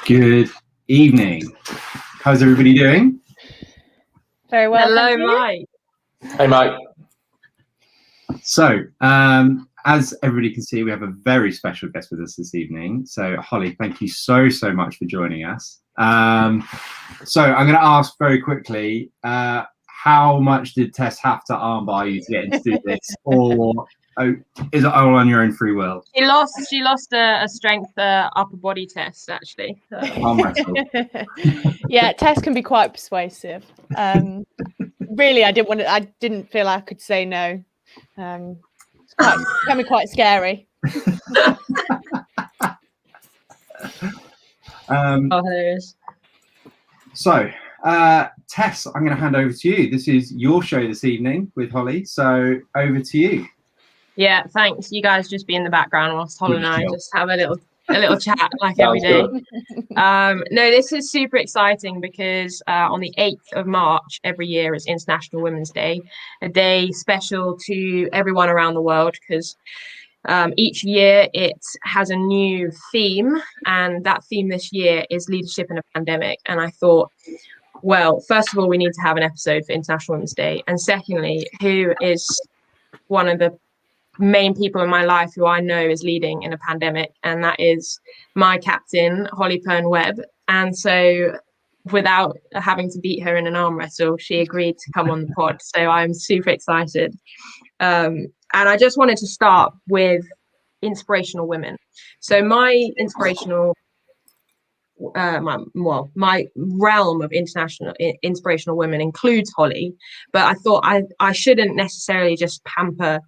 Good evening. How's everybody doing? Very well. Hello, Mike. Hey, Mike. So, as everybody can see, we have a very special guest with us this evening. So, Hollie, thank you so much for joining us. So, I'm going to ask very quickly, how much did Tess have to armbar you to get into do this, or is it all on your own free will? She lost a strength upper body test, actually. Yeah, Tess can be quite persuasive. Really, I didn't feel I could say no. It can be quite scary. So, Tess, I'm going to hand over to you. This is your show this evening with Hollie. So, over to you. Yeah, thanks. You guys just be in the background whilst Hollie and I just have a little chat like every day. No, this is super exciting because on the 8th of March every year is International Women's Day, a day special to everyone around the world because each year it has a new theme, and that theme this year is leadership in a pandemic. And I thought, well, first of all, we need to have an episode for International Women's Day, and secondly, who is one of the main people in my life who I know is leading in a pandemic, and that is my captain, Hollie Pearne-Webb. And so without having to beat her in an arm wrestle, she agreed to come on the pod. So I'm super excited. And I just wanted to start with inspirational women. So my my realm of inspirational women includes Hollie, but I thought I shouldn't necessarily just pamper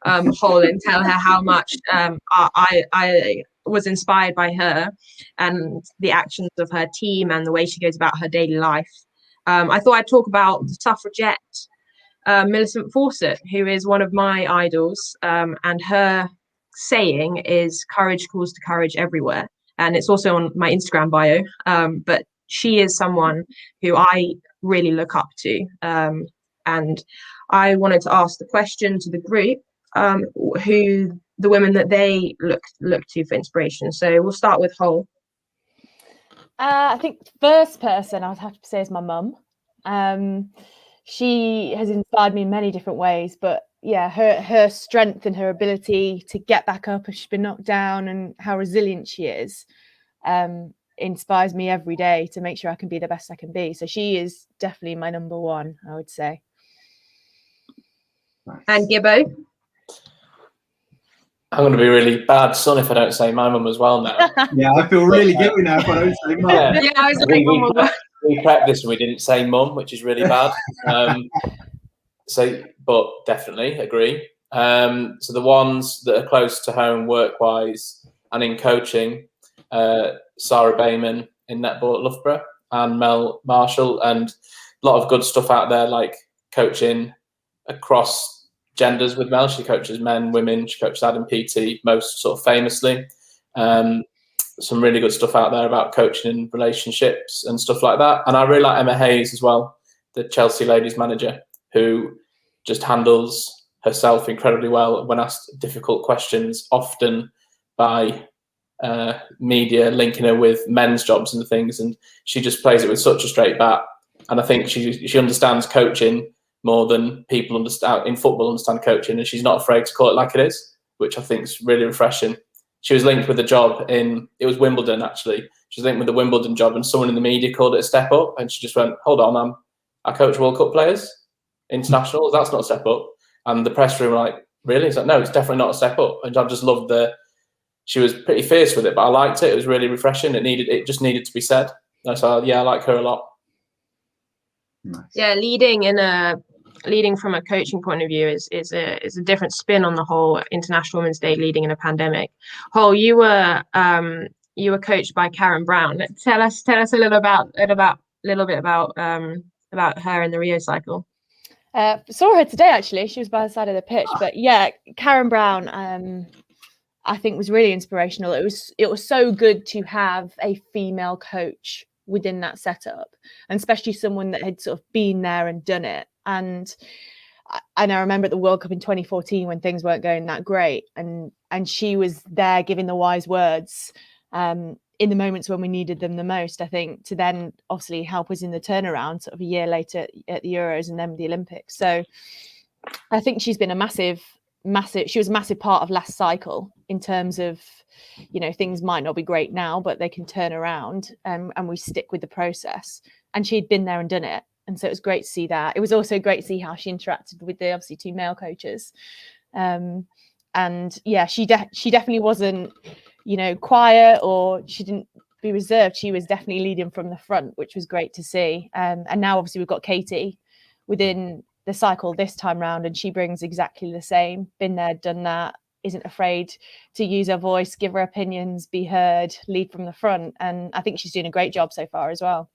Hol and tell her how much I was inspired by her and the actions of her team and the way she goes about her daily life. I thought I'd talk about the suffragette Millicent Fawcett, who is one of my idols, and her saying is "Courage calls to courage everywhere," and it's also on my Instagram bio. But she is someone who I really look up to, and I wanted to ask the question to the group, who the women that they look to for inspiration. So we'll start with Hol. I think the first person I would have to say is my mum. She has inspired me in many different ways, but yeah, her strength and her ability to get back up if she's been knocked down, and how resilient she is, inspires me every day to make sure I can be the best I can be. So she is definitely my number one, I would say. Nice. And Gibbo. I'm going to be really bad son if I don't say my mum as well now. Yeah, I feel really guilty now if I don't say mum. Yeah, I was like, we prepped this and we didn't say mum, which is really bad. But definitely agree. So the ones that are close to home work-wise and in coaching, Sarah Bayman in netball at Loughborough, and Mel Marshall, and a lot of good stuff out there, like coaching across genders with Mel. She coaches men, women. She coaches Adam PT most sort of famously. Some really good stuff out there about coaching and relationships and stuff like that. And I really like Emma Hayes as well, the Chelsea ladies manager, who just handles herself incredibly well when asked difficult questions, often by media linking her with men's jobs and things. And she just plays it with such a straight bat. And I think she understands coaching more than people understand in football understand coaching, and she's not afraid to call it like it is, which I think is really refreshing. She was linked with a job it was Wimbledon, actually. She was linked with the Wimbledon job, and someone in the media called it a step up, and she just went, hold on, I coach World Cup players, internationals, that's not a step up. And the press room were like, really? It's like, no, it's definitely not a step up. And I just loved she was pretty fierce with it, but I liked it. It was really refreshing. It just needed to be said. So yeah, I like her a lot. Nice. Yeah, leading from a coaching point of view is a different spin on the whole International Women's Day leading in a pandemic. Hol, you were coached by Karen Brown. Tell us a little bit about her in the Rio cycle. Saw her today, actually. She was by the side of the pitch. But yeah, Karen Brown, I think was really inspirational. It was so good to have a female coach within that setup, and especially someone that had sort of been there and done it. And I remember at the World Cup in 2014 when things weren't going that great, and she was there giving the wise words in the moments when we needed them the most, I think, to then obviously help us in the turnaround sort of a year later at the Euros and then the Olympics. So I think she's been she was a massive part of last cycle in terms of, you know, things might not be great now, but they can turn around, and we stick with the process. And she'd been there and done it. And so it was great to see that. It was also great to see how she interacted with the obviously 2 male coaches. And yeah, she definitely wasn't, you know, quiet, or she didn't be reserved. She was definitely leading from the front, which was great to see. And now obviously we've got Katie within the cycle this time round, and she brings exactly the same. Been there, done that, isn't afraid to use her voice, give her opinions, be heard, lead from the front. And I think she's doing a great job so far as well.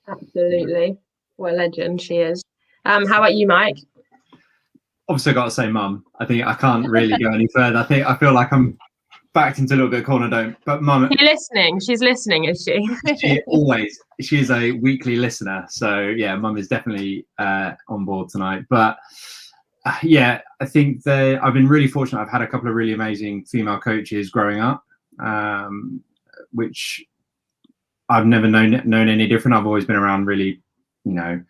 Absolutely. What a legend she is. How about you, Mike? Obviously, I got to say, Mum. I think I can't really go any further. I feel like I'm backed into a little bit of corner. Don't. But Mum, you're listening. She's listening, is she? She is a weekly listener. So yeah, Mum is definitely on board tonight. But yeah, I think I've been really fortunate. I've had a couple of really amazing female coaches growing up, which I've never known any different. I've always been around really, you know,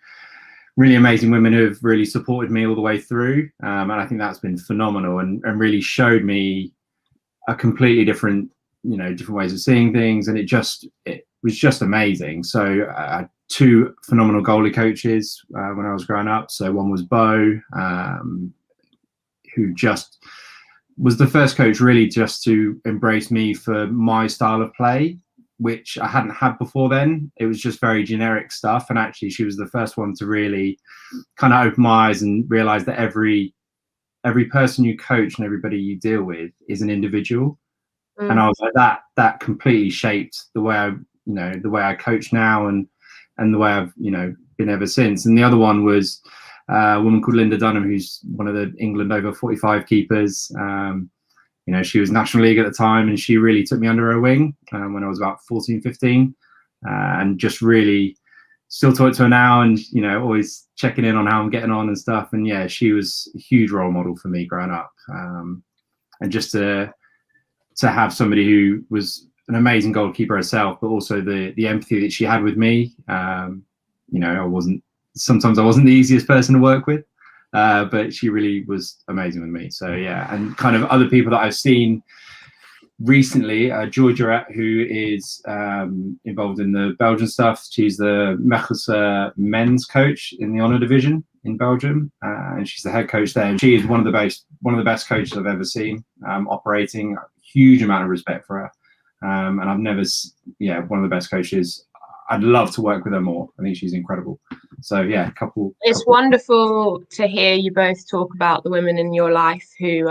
really amazing women who have really supported me all the way through. And I think that's been phenomenal and really showed me a completely different, you know, different ways of seeing things. And it was just amazing. So I had 2 phenomenal goalie coaches when I was growing up. So one was Bo, who just was the first coach really just to embrace me for my style of play, which I hadn't had before then. It was just very generic stuff. And actually she was the first one to really kind of open my eyes and realize that every person you coach and everybody you deal with is an individual. And I was like, that completely shaped the way I coach now and the way I've, you know, been ever since. And the other one was a woman called Linda Dunham, who's one of the England over 45 keepers. You know, she was National League at the time, and she really took me under her wing when I was about 14, 15, and just really still talk to her now, and, you know, always checking in on how I'm getting on and stuff. And yeah, she was a huge role model for me growing up. And just to have somebody who was an amazing goalkeeper herself, but also the empathy that she had with me. You know, sometimes I wasn't the easiest person to work with. But she really was amazing with me. So yeah, and kind of other people that I've seen recently, Georgia, who is involved in the Belgian stuff. She's the Mechelse men's coach in the Honor Division in Belgium, and she's the head coach there. And she is one of the best coaches I've ever seen operating. A huge amount of respect for her, and I've never, one of the best coaches. I'd love to work with her more. I think she's incredible. So yeah, It's wonderful to hear you both talk about the women in your life who,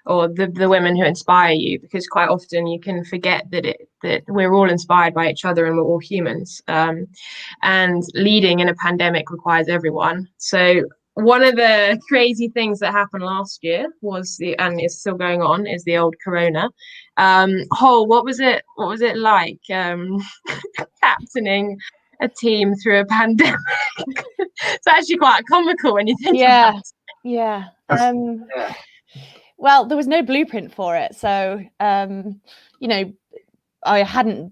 or the women who inspire you, because quite often you can forget that we're all inspired by each other and we're all humans. And leading in a pandemic requires everyone. So one of the crazy things that happened last year was and is still going on, is the old Corona. Hol, what was it like captaining a team through a pandemic? It's actually quite comical when you think about it. Yeah. Well, there was no blueprint for it. So, you know, I hadn't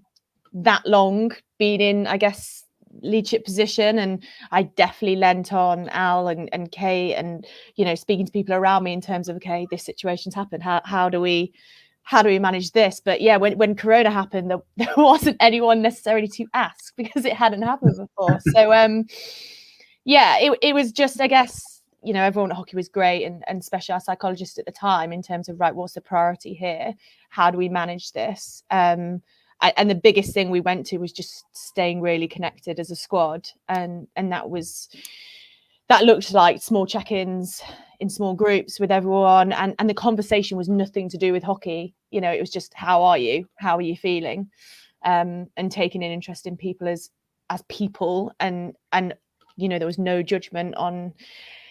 that long been in, I guess, leadership position, and I definitely lent on Al and Kate, and, you know, speaking to people around me in terms of, okay, this situation's happened. How do we manage this? But yeah, when Corona happened, there wasn't anyone necessarily to ask because it hadn't happened before. So yeah, it was just, I guess, you know, everyone at hockey was great, and specialized psychologists at the time in terms of, right, what's the priority here? How do we manage this? And the biggest thing we went to was just staying really connected as a squad, and that looked like small check-ins in small groups with everyone, and the conversation was nothing to do with hockey. You know, it was just, how are you feeling, and taking an interest in people as people, and you know, there was no judgment on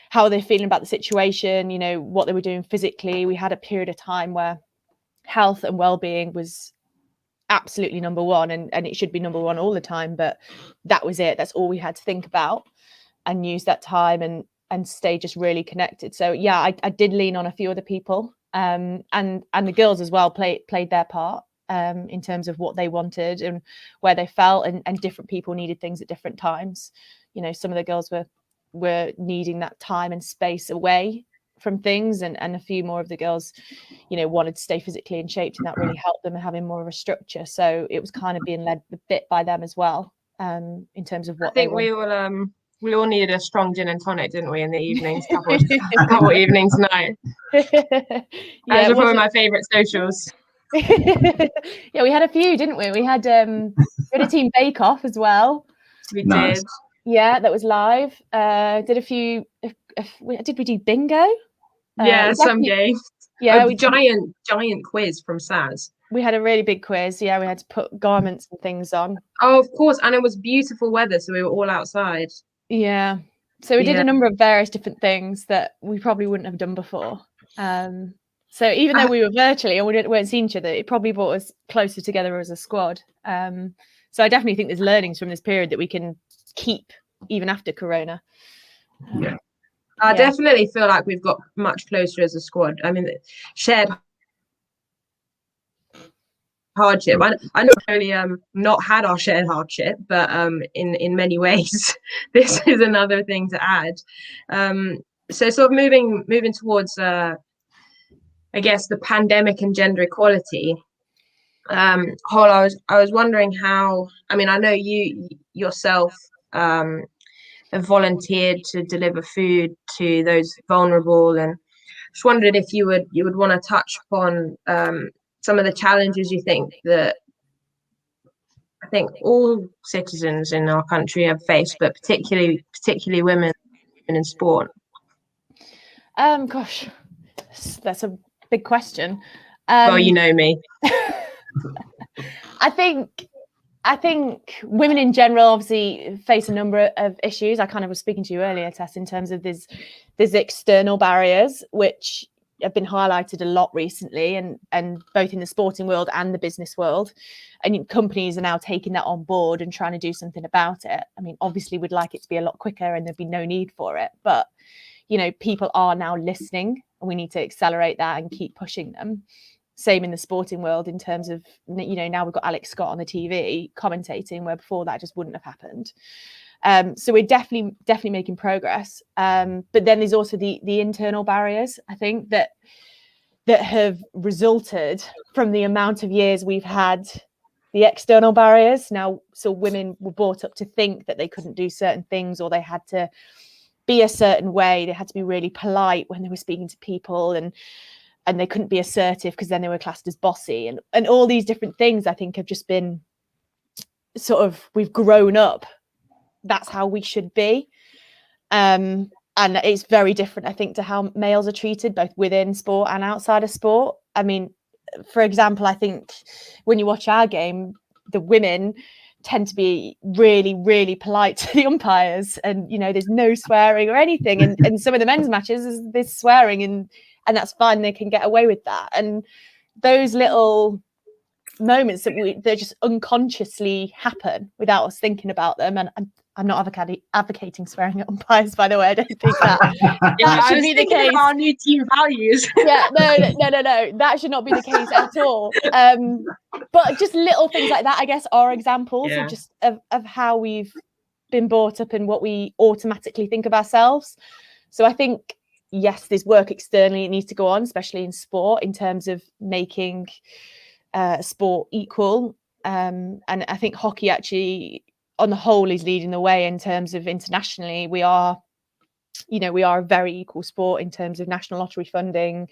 how they're feeling about the situation, you know, what they were doing physically. We had a period of time where health and well-being was absolutely number one, and it should be number one all the time, but that was it. That's all we had to think about, and use that time and stay just really connected. So yeah, I did lean on a few other people, and the girls as well played their part. in terms of what they wanted and where they felt, and different people needed things at different times. You know, some of the girls were needing that time and space away from things, and a few more of the girls, you know, wanted to stay physically in shape, and that really helped them having more of a structure. So it was kind of being led a bit by them as well, in terms of what I think we all needed a strong gin and tonic, didn't we, in the evenings, couple evenings night. Yeah, those were probably my favourite socials. Yeah, we had a few, didn't we? We had a team bake off as well. We Nice. did. Yeah, that was live. Did a few. Did we do bingo? Yeah, some games. Yeah, giant quiz from SAS. We had a really big quiz. Yeah, we had to put garments and things on. Oh, of course, and it was beautiful weather, so we were all outside. Yeah, so we did a number of various different things that we probably wouldn't have done before. So even though we were virtually and we weren't seeing each other, it probably brought us closer together as a squad. So I definitely think there's learnings from this period that we can keep even after Corona. Yeah. I definitely feel like we've got much closer as a squad. I mean, shared hardship. I not only not had our shared hardship, but in many ways, this is another thing to add. So sort of moving towards I guess the pandemic and gender equality. Hol, I was wondering how. I mean, I know you yourself have volunteered to deliver food to those vulnerable, and just wondered if you would want to touch upon some of the challenges you think that I think all citizens in our country have faced, but particularly women in sport. Gosh, that's a big question. Well, you know me. I think women in general obviously face a number of issues. I kind of was speaking to you earlier, Tess, in terms of there's external barriers which have been highlighted a lot recently, and both in the sporting world and the business world, and companies are now taking that on board and trying to do something about it. I mean, obviously we'd like it to be a lot quicker and there'd be no need for it, but you know, people are now listening and we need to accelerate that and keep pushing them. Same in the sporting world in terms of, you know, now we've got Alex Scott on the TV commentating, where before that just wouldn't have happened. So we're definitely making progress. But then there's also the internal barriers, I think, that have resulted from the amount of years we've had the external barriers. Now, so women were brought up to think that they couldn't do certain things, or they had to be a certain way. They had to be really polite when they were speaking to people, and they couldn't be assertive because then they were classed as bossy, and all these different things I think have just been sort of, we've grown up. That's how we should be. And it's very different, I think, to how males are treated, both within sport and outside of sport. I mean, for example, I think when you watch our game, the women tend to be really, really polite to the umpires, and, you know, there's no swearing or anything. And some of the men's matches, there's swearing, and that's fine. They can get away with that. And those little moments that just unconsciously happen without us thinking about them. And I'm not advocating swearing at umpires, by the way. I don't think that should be the case. Our new team values. Yeah, no. That should not be the case at all. But just little things like that, I guess, are examples of just of how we've been brought up and what we automatically think of ourselves. So I think, yes, there's work externally it needs to go on, especially in sport, in terms of making sport equal. And I think hockey actually, on the whole, is leading the way in terms of internationally. We are a very equal sport in terms of national lottery funding,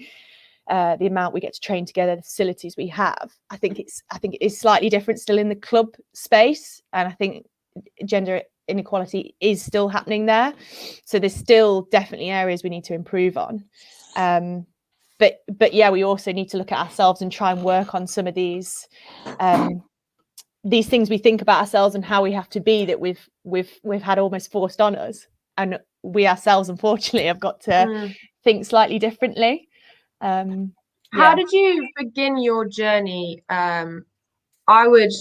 the amount we get to train together, the facilities we have. I think it is slightly different still in the club space, and I think gender inequality is still happening there. So there's still definitely areas we need to improve on. But yeah, we also need to look at ourselves and try and work on some of these things we think about ourselves and how we have to be, that we've had almost forced on us, and we ourselves, unfortunately, have got to think slightly differently. How did you begin your journey? I would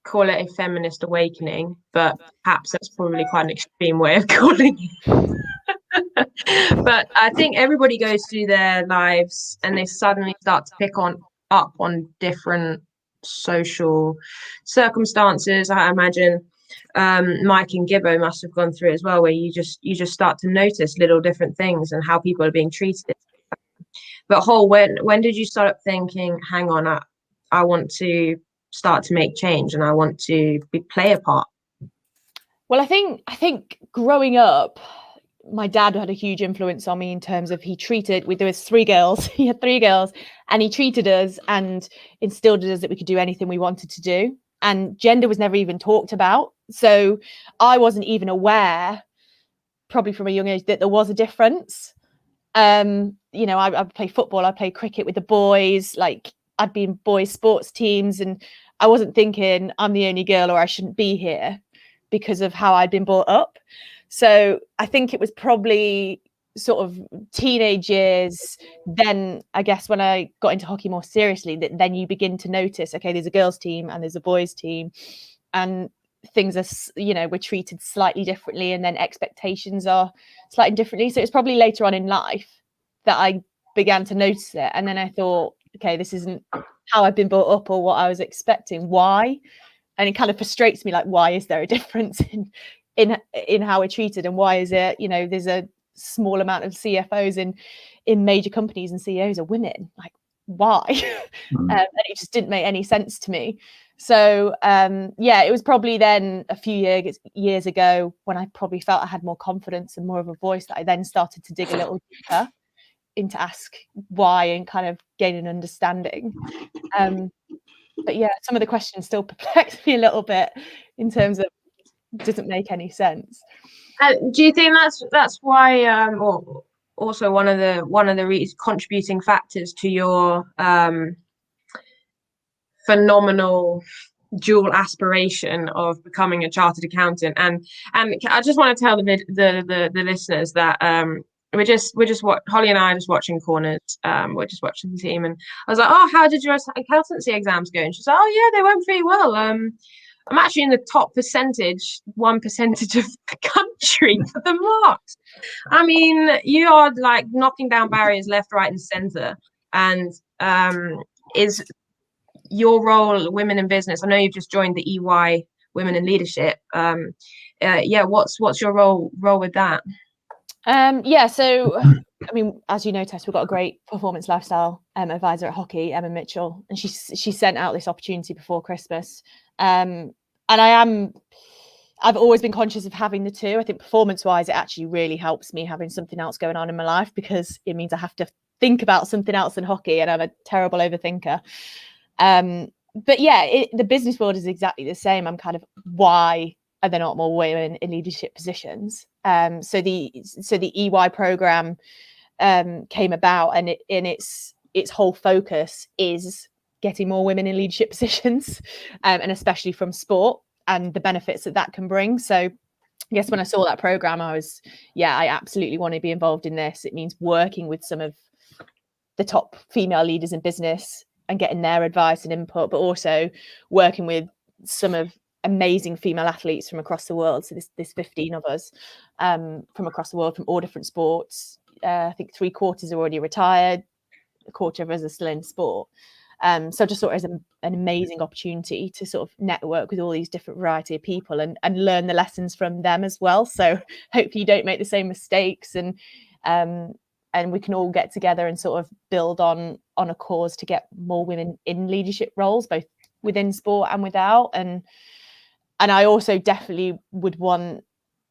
call it a feminist awakening, but perhaps that's probably quite an extreme way of calling it. But I think everybody goes through their lives and they suddenly start to pick up on different social circumstances. I imagine Mike and Gibbo must have gone through as well, where you just start to notice little different things and how people are being treated. But when did you start thinking, hang on, I want to start to make change and I want to play a part? Well, I think growing up, my dad had a huge influence on me in terms of there was 3 girls. He had 3 girls, and he treated us and instilled in us that we could do anything we wanted to do. And gender was never even talked about. So I wasn't even aware, probably from a young age, that there was a difference. You know, I play football, I play cricket with the boys, like I'd be in boys sports teams, and I wasn't thinking I'm the only girl or I shouldn't be here because of how I'd been brought up. So I think it was probably sort of teenage years, then I guess when I got into hockey more seriously, that then you begin to notice, okay, there's a girls team and there's a boys team, and things are, you know, we're treated slightly differently, and then expectations are slightly differently. So it's probably later on in life that I began to notice it. And then I thought, okay, this isn't how I've been brought up or what I was expecting. Why? And it kind of frustrates me, like, why is there a difference in how we're treated, and why is it, you know, there's a small amount of CFOs in major companies and CEOs are women, like, why? And it just didn't make any sense to me. So yeah, it was probably then a few years ago when I probably felt I had more confidence and more of a voice that I then started to dig a little deeper into ask why and kind of gain an understanding. But yeah, some of the questions still perplex me a little bit in terms of doesn't make any sense. Do you think that's why, or also one of the contributing factors to your phenomenal dual aspiration of becoming a chartered accountant? And I just want to tell the listeners that Holly and I are just watching Corners. We're just watching the team, and I was like, oh, how did your accountancy exams go? And she's like, oh yeah, they went pretty well. I'm actually in the top 1% of the country for the marks. I mean, you are like knocking down barriers left, right, and centre. And is your role Women in Business? I know you've just joined the EY Women in Leadership. Yeah, what's your role with that? Yeah, so I mean, as you know, Tess, we've got a great performance lifestyle advisor at hockey, Emma Mitchell, and she sent out this opportunity before Christmas. And I've always been conscious of having the two. I think performance-wise, it actually really helps me having something else going on in my life, because it means I have to think about something else than hockey, and I'm a terrible overthinker. But yeah, the business world is exactly the same. I'm kind of, why are there not more women in leadership positions? So the EY program came about, and its whole focus is getting more women in leadership positions, and especially from sport and the benefits that can bring. So I guess when I saw that program, I absolutely want to be involved in this. It means working with some of the top female leaders in business and getting their advice and input, but also working with some of amazing female athletes from across the world. So there's 15 of us from across the world, from all different sports. I think 3/4 are already retired, 1/4 of us are still in sport. So I just saw it as an amazing opportunity to sort of network with all these different variety of people and learn the lessons from them as well. So hopefully you don't make the same mistakes, and we can all get together and sort of build on a cause to get more women in leadership roles, both within sport and without. And I also definitely would want,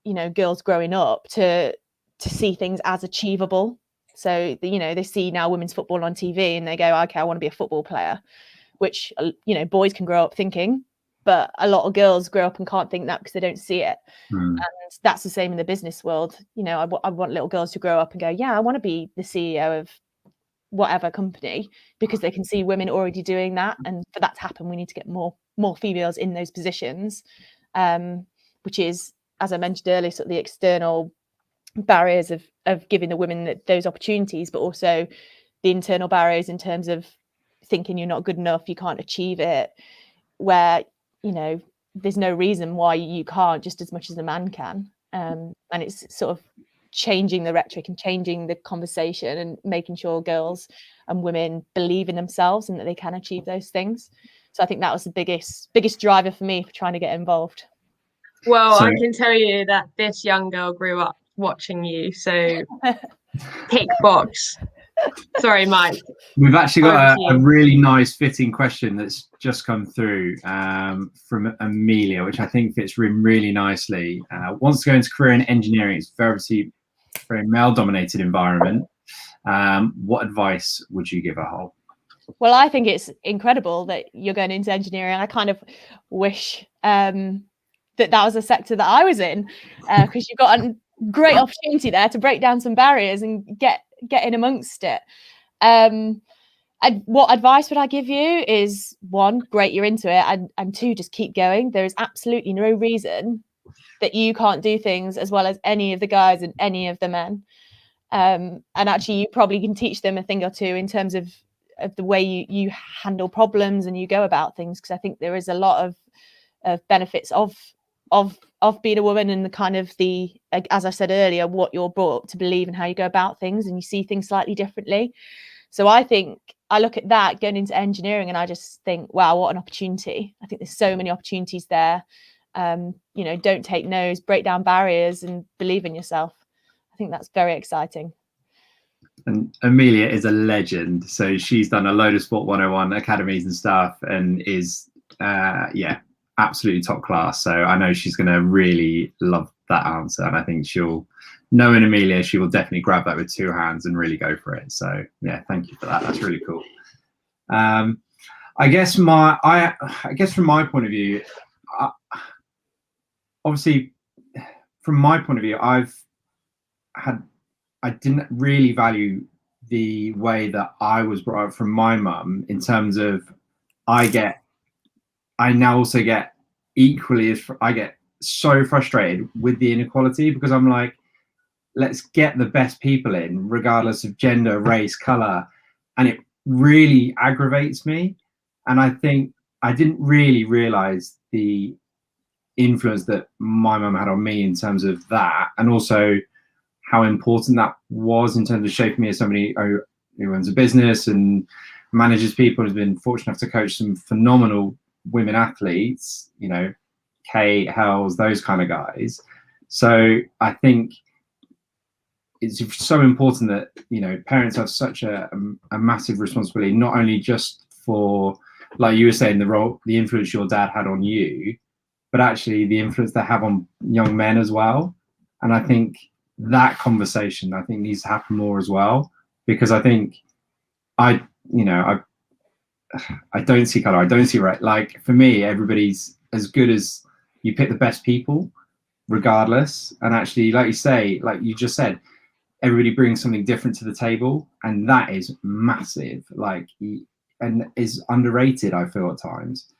you know, girls growing up to see things as achievable. So, you know, they see now women's football on TV and they go, okay, I want to be a football player, which, you know, boys can grow up thinking, but a lot of girls grow up and can't think that because they don't see it. And that's the same in the business world. You know, I want little girls to grow up and go, yeah, I want to be the CEO of whatever company, because they can see women already doing that. And for that to happen, we need to get more females in those positions, which is, as I mentioned earlier, sort of the external barriers of giving the women those opportunities, but also the internal barriers in terms of thinking you're not good enough, you can't achieve it, where, you know, there's no reason why you can't, just as much as a man can. And it's sort of changing the rhetoric and changing the conversation and making sure girls and women believe in themselves and that they can achieve those things. So I think that was the biggest driver for me for trying to get involved. Well, So- I can tell you that this young girl grew up watching you, so tick box. Sorry, Mike. We've actually got Over to a you. really nice fitting question that's just come through from Amelia, which I think fits in really nicely. Wants to go into career in engineering. It's very male-dominated environment. What advice would you give her, Hol? Well, I think it's incredible that you're going into engineering. I kind of wish that was a sector that I was in, because you've got a great opportunity there to break down some barriers and get in amongst it. What advice would I give you is, one, great, you're into it, and two, just keep going. There is absolutely no reason that you can't do things as well as any of the guys and any of the men. And actually, you probably can teach them a thing or two in terms of the way you handle problems and you go about things, because I think there is a lot of benefits of being a woman, and the kind of as I said earlier, what you're brought up to believe and how you go about things, and you see things slightly differently. So I think I look at that going into engineering and I just think, wow, what an opportunity. I think there's so many opportunities there. Don't take no's, break down barriers and believe in yourself. I think that's very exciting. And Amelia is a legend. So she's done a load of Sport 101 academies and stuff, and is, absolutely top class. So I know she's going to really love that answer. And I think knowing Amelia, she will definitely grab that with two hands and really go for it. So yeah, thank you for that. That's really cool. I guess from my point of view, obviously from my point of view, I didn't really value the way that I was brought up from my mum, in terms of I now also get equally I get so frustrated with the inequality, because I'm like, let's get the best people in regardless of gender, race, color. And it really aggravates me. And I think I didn't really realize the influence that my mum had on me in terms of that, and also how important that was in terms of shaping me as somebody who runs a business and manages people, has been fortunate enough to coach some phenomenal women athletes, Kate, Hells, those kind of guys. So I think it's so important that, parents have such a massive responsibility, not only just for, like you were saying, the influence your dad had on you, but actually the influence they have on young men as well. And I think that conversation, needs to happen more as well, because I think I don't see color, I don't see right. Like for me, everybody's as good as you pick the best people, regardless. And actually, like you say, like you just said, everybody brings something different to the table, and that is massive. And is underrated, I feel, at times.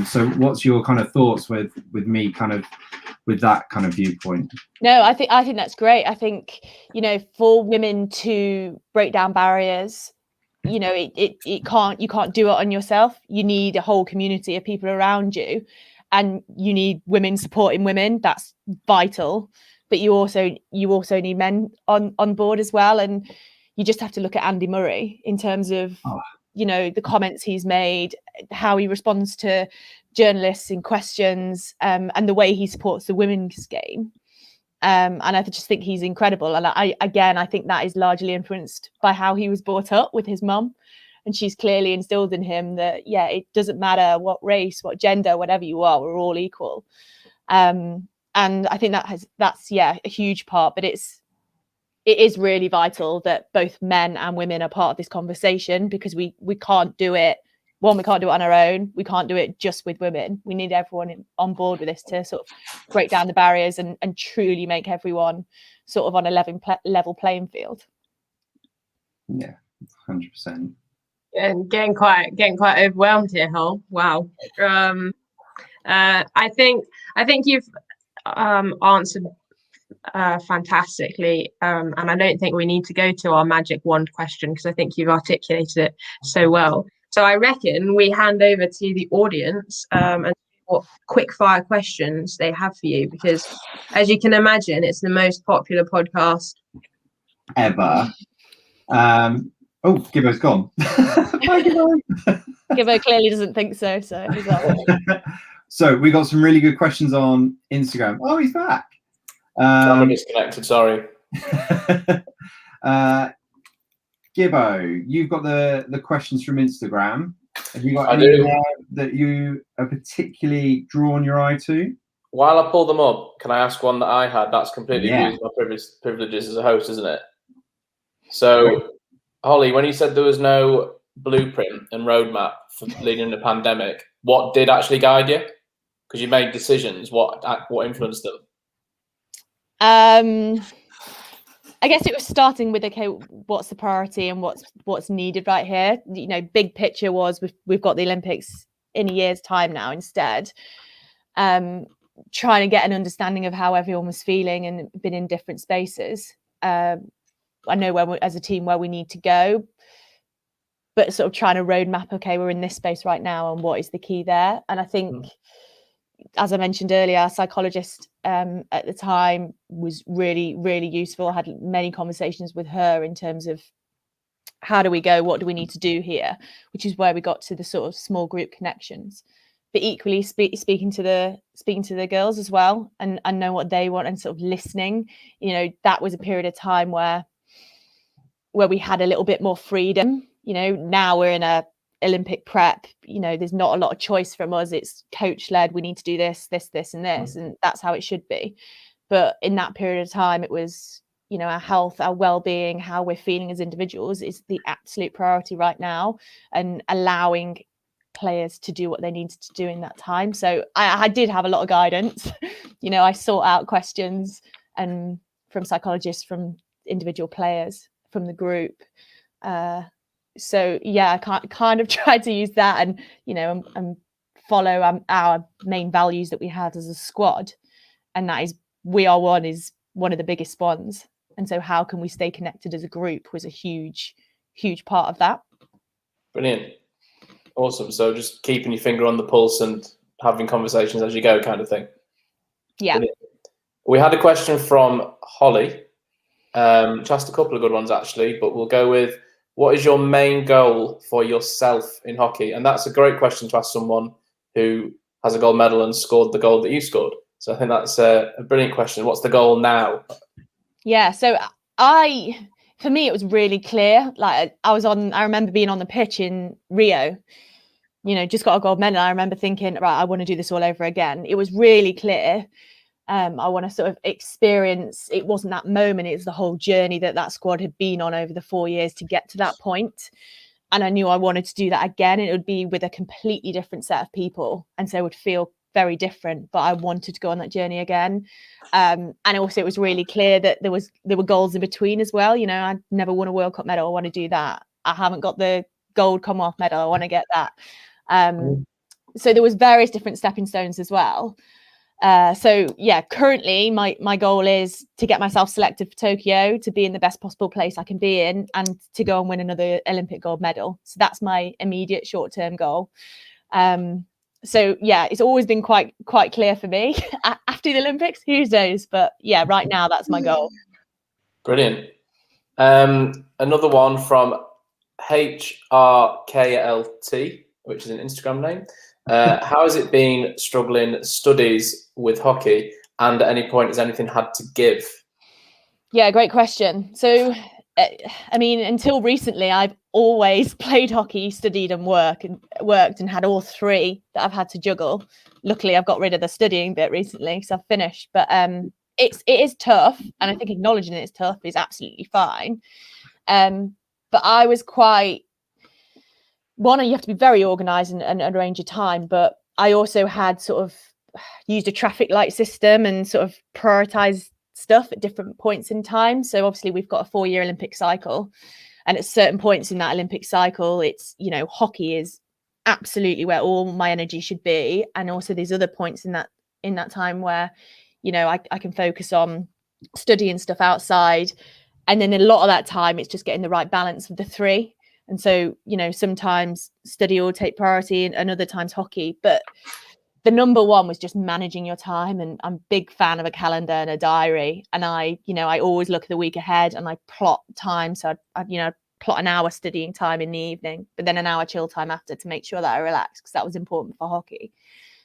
So what's your kind of thoughts with me kind of with that kind of viewpoint? No, I think that's great. I think, for women to break down barriers, you can't do it on yourself. You need a whole community of people around you, and you need women supporting women. That's vital. But you also need men on board as well. And you just have to look at Andy Murray in terms of the comments he's made, how he responds to journalists in questions, and the way he supports the women's game. And I just think he's incredible. And I think that is largely influenced by how he was brought up with his mum. And she's clearly instilled in him that, it doesn't matter what race, what gender, whatever you are, we're all equal. And I think that's a huge part, but it is really vital that both men and women are part of this conversation, because we can't do it. One, we can't do it on our own. We can't do it just with women. We need everyone on board with this to sort of break down the barriers and truly make everyone sort of on a level playing field. Yeah, 100%. And getting quite overwhelmed here, Hol. Wow. I think you've answered fantastically, and I don't think we need to go to our magic wand question, because I think you've articulated it so well. So I reckon we hand over to the audience and what quick fire questions they have for you, because as you can imagine, it's the most popular podcast ever. Oh, Gibbo's gone. Bye, Gibbo. Gibbo clearly doesn't think so. So he's off. So we got some really good questions on Instagram. Oh, he's back. Camera disconnected, sorry. Gibbo, you've got the questions from Instagram. Have you got I any do. there that you are particularly drawn your eye to? While I pull them up, can I ask one that I had? That's completely Yeah. abused my privileges as a host, isn't it? So, Holly, when you said there was no blueprint and roadmap for leading the pandemic, what did actually guide you? Because you made decisions. What influenced them? I guess it was starting with, okay, what's the priority and what's needed right here. You know, big picture was we've got the Olympics in a year's time now instead. Trying to get an understanding of how everyone was feeling and been in different spaces. I know where as a team where we need to go, but sort of trying to roadmap, okay, we're in this space right now and what is the key there. And I think, as I mentioned earlier, our psychologist at the time was really, really useful. I had many conversations with her in terms of how do we go, what do we need to do here, which is where we got to the sort of small group connections. But equally speaking to the girls as well and know what they want and sort of listening. You know, that was a period of time where we had a little bit more freedom. You know, now we're in a Olympic prep, you know, there's not a lot of choice from us. It's coach led. We need to do this, and that's how it should be. But in that period of time, it was, you know, our health, our well-being, how we're feeling as individuals is the absolute priority right now, and allowing players to do what they needed to do in that time. So I did have a lot of guidance. You know, I sought out questions and from psychologists, from individual players, from the group. So yeah, I kind of tried to use that and, you know, and follow our main values that we had as a squad. And that is, we are one is one of the biggest ones. And so how can we stay connected as a group was a huge, huge part of that. Brilliant. Awesome. So just keeping your finger on the pulse and having conversations as you go kind of thing. Yeah. Brilliant. We had a question from Holly. Just a couple of good ones actually, but we'll go with, what is your main goal for yourself in hockey? And that's a great question to ask someone who has a gold medal and scored the goal that you scored. So I think that's a brilliant question. What's the goal now? Yeah. So for me, it was really clear. Like I remember being on the pitch in Rio, you know, just got a gold medal. I remember thinking, right, I want to do this all over again. It was really clear. I want to sort of experience, it wasn't that moment, it was the whole journey that squad had been on over the 4 years to get to that point. And I knew I wanted to do that again. And it would be with a completely different set of people. And so it would feel very different, but I wanted to go on that journey again. And also it was really clear that there were goals in between as well. You know, I never won a World Cup medal. I want to do that. I haven't got the gold Commonwealth medal. I want to get that. So there was various different stepping stones as well. So yeah, currently my goal is to get myself selected for Tokyo, to be in the best possible place I can be in, and to go and win another Olympic gold medal. So that's my immediate short-term goal. So yeah, it's always been quite clear for me. After the Olympics, who knows? But yeah, right now that's my goal. Brilliant. Another one from HRKLT, which is an Instagram name. How has it been struggling studies with hockey, and at any point has anything had to give? Yeah, great question. So I mean, until recently I've always played hockey, studied and worked and had all three that I've had to juggle. Luckily I've got rid of the studying bit recently because I've finished, but it is tough, and I think acknowledging it's tough is absolutely fine. But I was quite, you have to be very organized and arrange your time, but I also had sort of used a traffic light system and sort of prioritized stuff at different points in time. So obviously we've got a 4-year Olympic cycle, and at certain points in that Olympic cycle, it's, you know, hockey is absolutely where all my energy should be. And also there's other points in that time where, you know, I can focus on studying stuff outside. And then a lot of that time, it's just getting the right balance of the three. And so, you know, sometimes study will take priority and other times hockey. But the number one was just managing your time. And I'm a big fan of a calendar and a diary. And I always look at the week ahead and I plot time. So I plot an hour studying time in the evening, but then an hour chill time after to make sure that I relax, because that was important for hockey.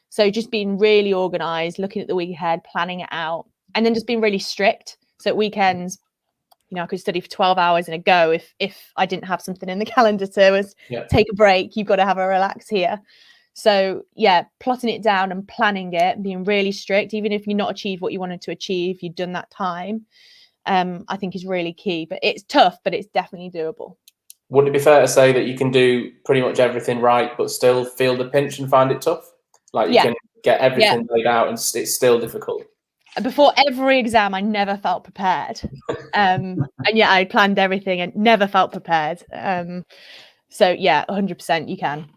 So just being really organized, looking at the week ahead, planning it out, and then just being really strict. So at weekends, you know, I could study for 12 hours in a go if I didn't have something in the calendar to take a break. You've got to have a relax here. So yeah, plotting it down and planning it, being really strict, even if you're not achieved what you wanted to achieve, you've done that time, I think is really key. But it's tough, but it's definitely doable. Would it be fair to say that you can do pretty much everything right, but still feel the pinch and find it tough? Like you can get everything laid out and it's still difficult. Before every exam, I never felt prepared. And yeah, I planned everything and never felt prepared. So yeah, 100% you can.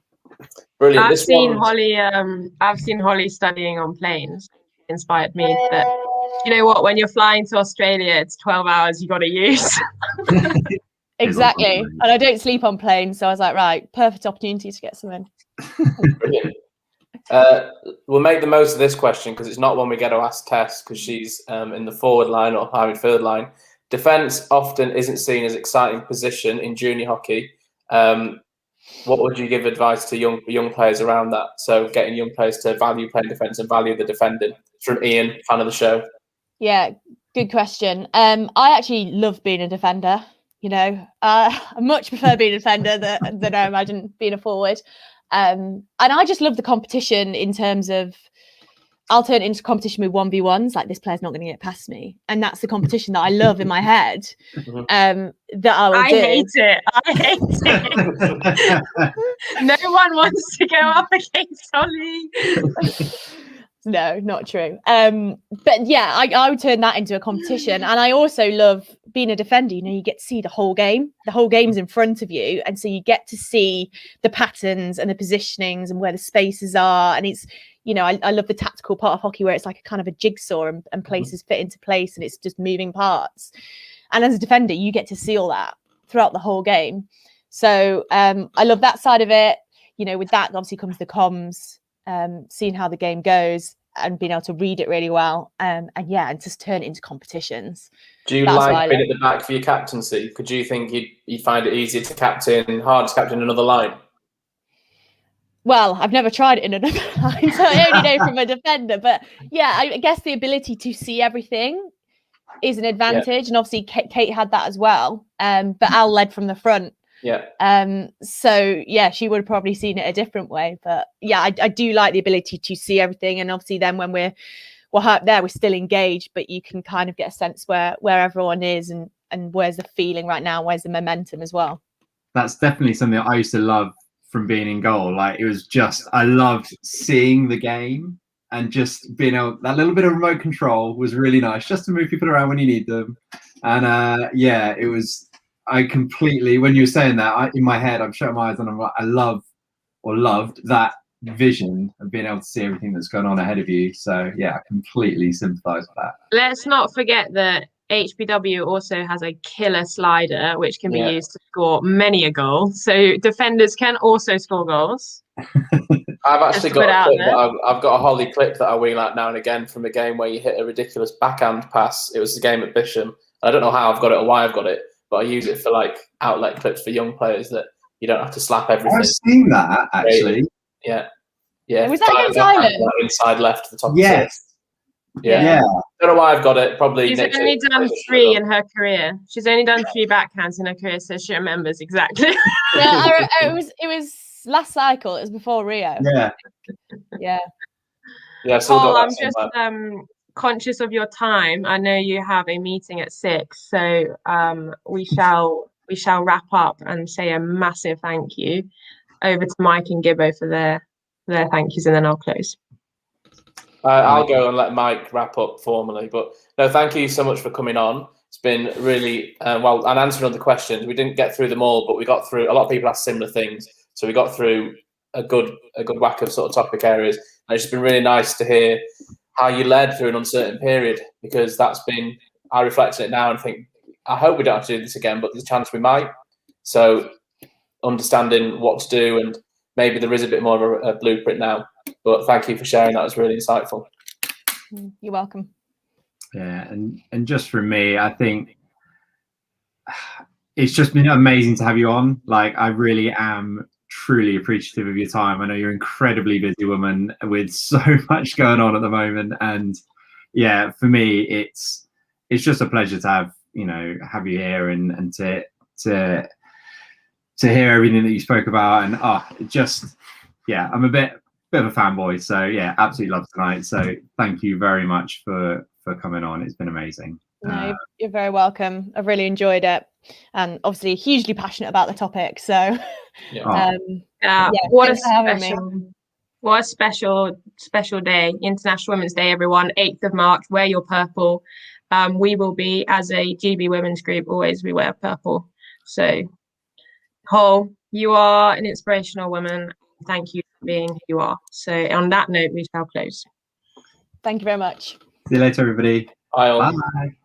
Brilliant. I've seen Hollie studying on planes. It inspired me that, you know what, when you're flying to Australia, it's 12 hours you got to use. Exactly. And I don't sleep on planes. So I was like, right, perfect opportunity to get some in. Brilliant. We'll make the most of this question because it's not one we get to ask Tess because she's in the forward line or high midfield line. Defence often isn't seen as an exciting position in junior hockey. What would you give advice to young players around that? So getting young players to value playing defence and value the defending. From Ian, fan of the show. Yeah, good question. I actually love being a defender. You know, I much prefer being a defender than I imagine being a forward. And I just love the competition in terms of I'll turn it into competition with 1v1s, like this player's not going to get past me. And that's the competition that I love in my head. That I will do. Hate it. I hate it. No one wants to go up against Hollie. No, not true. But yeah, I would turn that into a competition. And I also love being a defender. You know, you get to see the whole game. The whole game's in front of you. And so you get to see the patterns and the positionings and where the spaces are. And it's, you know, I love the tactical part of hockey where it's like a kind of a jigsaw and places fit into place and it's just moving parts. And as a defender, you get to see all that throughout the whole game. So I love that side of it. You know, with that obviously comes the comms. Seeing how the game goes and being able to read it really well, and just turn it into competitions. Do you like being at the back for your captaincy? Could you think you'd find it easier to captain, hard to captain another line? Well, I've never tried it in another line, so I only know from a defender. But yeah, I guess the ability to see everything is an advantage, and obviously Kate had that as well. But Al led from the front. Yeah. So yeah, she would have probably seen it a different way, but yeah, I do like the ability to see everything, and obviously then when we're up there, we're still engaged, but you can kind of get a sense where everyone is and where's the feeling right now, where's the momentum as well. That's definitely something I used to love from being in goal. Like it was just, I loved seeing the game and just being able, that little bit of remote control was really nice, just to move people around when you need them. And yeah, it was. I completely, when you were saying that, in my head, I'm shutting my eyes and I'm like, I loved that vision of being able to see everything that's going on ahead of you. So yeah, I completely sympathise with that. Let's not forget that HBW also has a killer slider, which can be used to score many a goal. So defenders can also score goals. I've actually got a clip I've got a Hollie clip that I wheel out now and again from a game where you hit a ridiculous backhand pass. It was the game at Bisham. I don't know how I've got it or why I've got it, but I use it for like outlet clips for young players that you don't have to slap everything. I've seen that actually. Yeah. Was that against Ireland? Inside left to the top. Yes. Yeah. Don't know why I've got it. Probably. She's only done 3 in her career. She's only done 3 backhands in her career, so she remembers exactly. Yeah, it was last cycle. It was before Rio. Yeah. Yeah. Yeah. Paul, I'm just conscious of your time. I know you have a meeting at 6, so we shall wrap up and say a massive thank you over to Mike and Gibbo for their thank yous, and then I'll close. I'll go and let Mike wrap up formally, but no, thank you so much for coming on. It's been really well, and answering all the questions. We didn't get through them all, but we got through. A lot of people asked similar things, so we got through a good whack of sort of topic areas. And it's been really nice to hear how you led through an uncertain period, because that's been, I reflect on it now and think, I hope we don't have to do this again, but there's a chance we might. So understanding what to do, and maybe there is a bit more of a blueprint now. But thank you for sharing. That was really insightful. You're welcome. it's just been amazing to have you on. Like, I really am truly appreciative of your time. I know you're an incredibly busy woman with so much going on at the moment, and yeah, for me, it's just a pleasure to have you here and to hear everything that you spoke about. And I'm a bit of a fanboy, so yeah, absolutely love tonight. So thank you very much for coming on. It's been amazing. No, you're very welcome. I've really enjoyed it, and obviously hugely passionate about the topic. So what a special day, International Women's Day, everyone. 8th of March, wear your purple. We will be, as a GB women's group, always we wear purple. So Hol, you are an inspirational woman. Thank you for being who you are. So on that note, we shall close. Thank you very much. See you later, everybody. Bye. Bye.